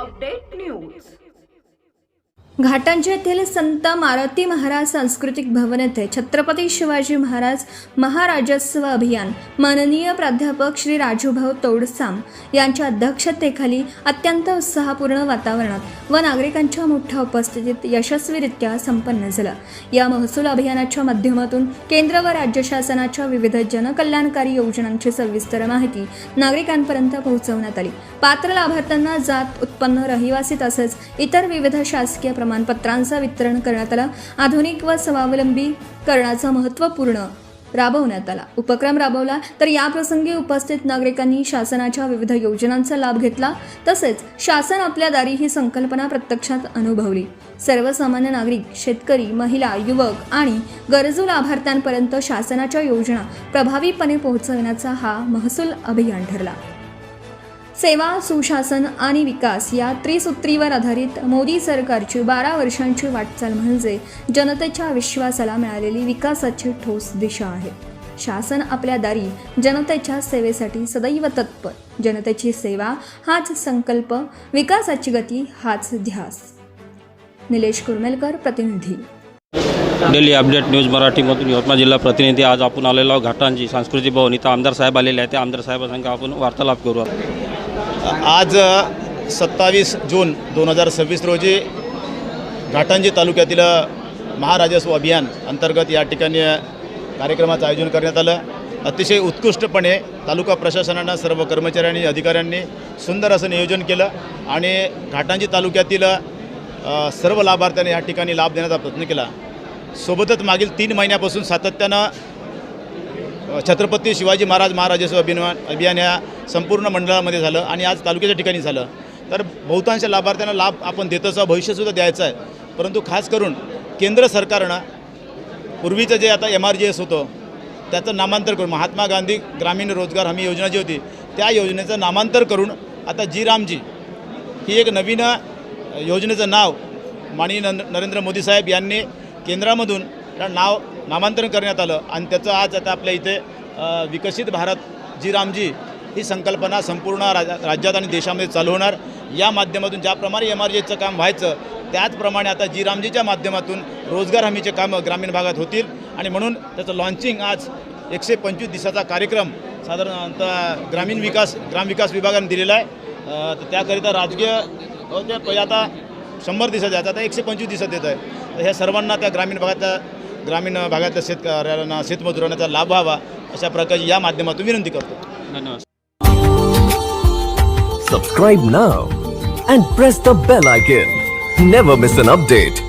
Update news. Ghatanji येथील संत मारुती महाराज सांस्कृतिक भवन येथे छत्रपती शिवाजी महाराज महाराजस्व अभियान माननीय प्राध्यापक श्री राजूभाऊ तोडसाम यांच्या अध्यक्षतेखाली अत्यंत उत्साहपूर्ण वातावरणात व नागरिकांच्या मोठ्या उपस्थितीत यशस्वीरित्या संपन्न झालं। या महसूल अभियानाच्या माध्यमातून केंद्र व राज्य शासनाच्या विविध जनकल्याणकारी योजनांची सविस्तर माहिती नागरिकांपर्यंत पोहोचवण्यात आली। पात्र लाभार्थ्यांना जात, उत्पन्न, रहिवासी तसेच इतर विविध शासकीय प्रमाणपत्रांचं वितरण करण्यात आलं। आधुनिक व स्वावलंबी करण्याचा महत्त्वपूर्ण राबवण्यात आला उपक्रम राबवला। तर या प्रसंगी उपस्थित नागरिकांनी शासनाच्या विविध योजनांचा लाभ घेतला। तसेच शासन आपल्या दारी ही संकल्पना प्रत्यक्षात अनुभवली। सर्वसामान्य नागरिक, शेतकरी, महिला, युवक आणि गरजू लाभार्थ्यांपर्यंत शासनाच्या योजना प्रभावीपणे पोहोचवण्याचा हा महसूल अभियान ठरला। सेवा, सुशासन आणि विकास या त्रिसूत्रीवर आधारित मोदी सरकारची 12 वर्षांची वाटचाल म्हणजे जनतेच्या विश्वासाला मिळालेली विकासाची ठोस दिशा आहे। शासन आपल्या दारी जनतेच्या सेवेसाठी सदैव तत्पर। जनतेची सेवा हाच संकल्प, विकासाची गती हाच ध्यास। निलेश कुर्मेलकर, प्रतिनिधी डेली अपडेट न्यूज मराठीमधून यवतमाळ जिल्हा प्रतिनिधी। आज आपण आलेलो घाटांजी सांस्कृतिक भवन इथं आमदार साहेब आलेले आहेत। त्या आमदार साहेबांसंग आपण वार्तालाप करू। आज 27 जून 2026 रोजी घाटंजी तालुक्यातील महाराजस्व अभियान अंतर्गत या ठिकाणी कार्यक्रमाचं आयोजन करण्यात आलं। अतिशय उत्कृष्टपणे तालुका प्रशासनानं, सर्व कर्मचाऱ्यांनी, अधिकाऱ्यांनी सुंदर असं नियोजन केलं आणि घाटंजी तालुक्यातील सर्व लाभार्थ्यांनी या ठिकाणी लाभ देण्याचा प्रयत्न केला। सोबतच मागील 3 महिन्यापासून सातत्यानं छत्रपती शिवाजी महाराज महाराजस्व अभियान या संपूर्ण मंडळामध्ये झालं आणि आज तालुक्याच्या ठिकाणी झालं। तर बहुतांश लाभार्थ्यांना लाभ आपण देतच आहोत, भविष्यसुद्धा द्यायचं आहे। परंतु खास करून केंद्र सरकारनं पूर्वीचं जे आता MRGS होतं त्याचं नामांतर करून महात्मा गांधी ग्रामीण रोजगार हमी योजना जी होती त्या योजनेचं नामांतर करून आता जी रामजी ही एक नवीन योजनेचं नाव माननीय नरेंद्र मोदी साहेब यांनी केंद्रामधून त्या नामांतरण करण्यात आलं आणि त्याचं आज आता आपल्या इथे विकसित भारत जी रामजी ही संकल्पना संपूर्ण राज्यात आणि देशामध्ये चालू होणार। या माध्यमातून ज्याप्रमाणे MRGSचं काम व्हायचं त्याचप्रमाणे आता जी रामजीच्या माध्यमातून रोजगार हमीचे कामं ग्रामीण भागात होतील आणि म्हणून त्याचं लॉन्चिंग आज 125 दिवसाचा कार्यक्रम साधारणतः ग्रामविकास विभागाने दिलेला आहे। तर त्याकरिता राजकीय ते आता 100 दिवसात आता 125 दिवसात येत आहे। तर ह्या सर्वांना त्या ग्रामीण भागातल्या शेतकऱ्यांना, शेतमजुरांना त्याचा लाभ व्हावा अशा प्रकारची या माध्यमातून विनंती करतो। धन्यवाद। Subscribe now and press the bell icon. Never miss an update.